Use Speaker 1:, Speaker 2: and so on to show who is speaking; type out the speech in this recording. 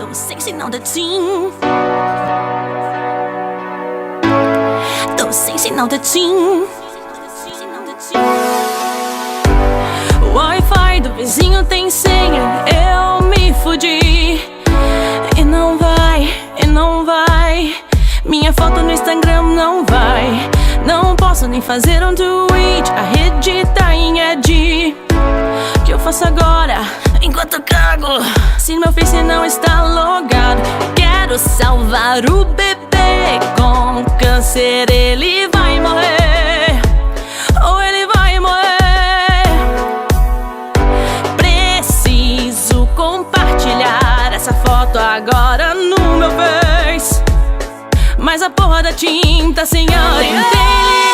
Speaker 1: Tô sem sinal da TIM. Tô sem sinal da TIM. O Wi-Fi do vizinho tem senha, eu me fudi. E não vai, e não vai. Minha foto no Instagram não vai. Não posso nem fazer um tweet, a rede tá em ed. O que eu faço agora, enquanto eu cago? Se meu Face não está logado, quero salvar o bebê com câncer. Ele vai morrer, ou ele vai morrer. Preciso compartilhar essa foto agora no meu Face, mas a porra da tinta sem ar inteligente.